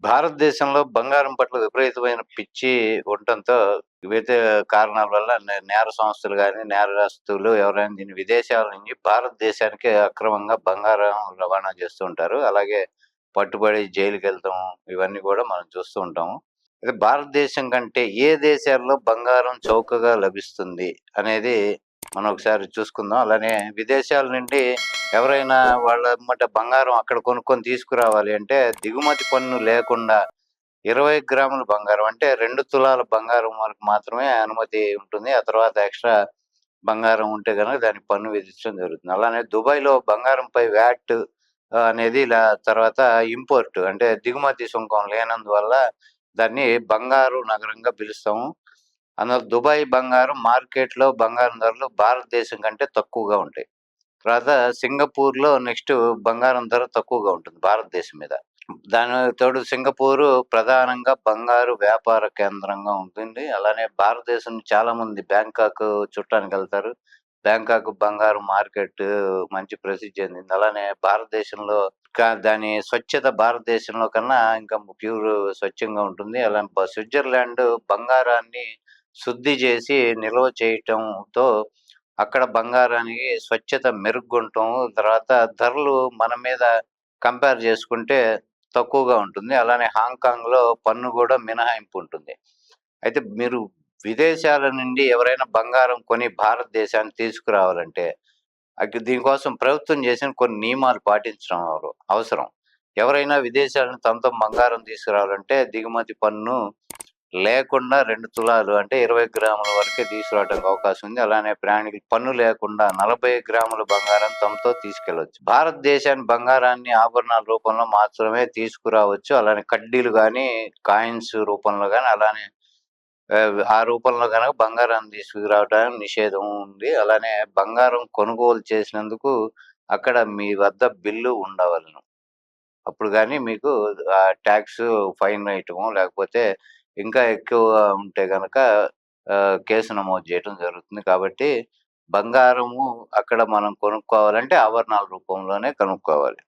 భారతదేశంలో బంగారం పట్ల విపరీతమైన పిచ్చి ఉండటంతో వివిధ కారణాల వల్ల నేర సంస్థలు గాని, నేరస్తులు ఎవరైనా దీన్ని విదేశాల నుంచి భారతదేశానికి అక్రమంగా బంగారం రవాణా చేస్తూ ఉంటారు. అలాగే పట్టుబడి జైలుకెళ్ళటం ఇవన్నీ గూడా మనం చూస్తూ ఉంటాము. అయితే భారతదేశం కంటే ఏ దేశాల్లో బంగారం చౌకగా లభిస్తుంది అనేది మనం ఒకసారి చూసుకుందాం. అలానే విదేశాల నుండి ఎవరైనా వాళ్ళ ఎమ్మట బంగారం అక్కడ కొనుక్కొని తీసుకురావాలి అంటే దిగుమతి పన్ను లేకుండా 20 గ్రాముల బంగారం అంటే 2 తులాల బంగారం వరకు మాత్రమే అనుమతి ఉంటుంది. ఆ తర్వాత ఎక్స్‌ట్రా బంగారం ఉంటే గనక దానికి పన్ను విధించడం జరుగుతుంది. అలానే దుబాయ్‌లో బంగారంపై వ్యాట్ అనేది తర్వాత ఇంపోర్ట్ అంటే దిగుమతి సుంకం లేనందువల్ల దాన్ని బంగారు నగరంగా పిలుస్తాము. అందులో దుబాయ్ బంగారం మార్కెట్‌లో బంగారం ధరలు భారతదేశం కంటే తక్కువగా ఉంటాయి. తర్వాత సింగపూర్‌లో నెక్స్ట్ బంగారం ధర తక్కువగా ఉంటుంది భారతదేశం మీద. దానికి తోడు సింగపూరు ప్రధానంగా బంగారు వ్యాపార కేంద్రంగా ఉంటుంది. అలానే భారతదేశం నుంచి చాలామంది బ్యాంకాక్ చూడటానికెళ్తారు. బ్యాంకాక్ బంగారు మార్కెట్ మంచి ప్రసిద్ధి చెందింది. అలానే భారతదేశంలో దాని స్వచ్ఛత భారతదేశంలో కన్నా ఇంకా ప్యూర్ స్వచ్ఛంగా ఉంటుంది. అలానే స్విట్జర్లాండ్ బంగారాన్ని శుద్ధి చేసి నిల్వ చేయటంతో అక్కడ బంగారానికి స్వచ్ఛత మెరుగుండటం, తర్వాత ధరలు మన మీద కంపేర్ చేసుకుంటే తక్కువగా ఉంటుంది. అలానే హాంకాంగ్‌లో పన్ను గూడా మినహాయింపు ఉంటుంది. అయితే మీరు విదేశాల నుండి ఎవరైనా బంగారం కొని భారతదేశానికి తీసుకురావాలంటే, దీనికోసం ప్రభుత్వం చేసిన కొన్ని నియమాలు పాటించడం అవసరం. ఎవరైనా విదేశాల నుంచి తమతో బంగారం తీసుకురావాలంటే దిగుమతి పన్ను లేకుండా 2 తులాలు అంటే 20 గ్రాముల వరకే తీసుకురావడానికి అవకాశం ఉంది. అలానే ప్రయాణికులు పన్ను లేకుండా 40 గ్రాముల బంగారం తమతో తీసుకెళ్లొచ్చు. భారతదేశానికి బంగారాన్ని ఆభరణాల రూపంలో మాత్రమే తీసుకురావచ్చు. అలానే కడ్డీలు గాని, కాయిన్స్ రూపంలో గాని, అలానే ఆ రూపంలో గనక బంగారాన్ని తీసుకురావడానికి నిషేధం ఉంది. అలానే బంగారం కొనుగోలు చేసినందుకు అక్కడ మీ వద్ద బిల్లు ఉండవలెను. అప్పుడు గాని మీకు టాక్స్ ఫైన్ వేయటమో, లేకపోతే ఇంకా ఎక్కువ ఉంటే గనక కేసు నమోదు చేయటం జరుగుతుంది. కాబట్టి బంగారము అక్కడ మనం కొనుక్కోవాలంటే ఆభరణాల రూపంలోనే కొనుక్కోవాలి.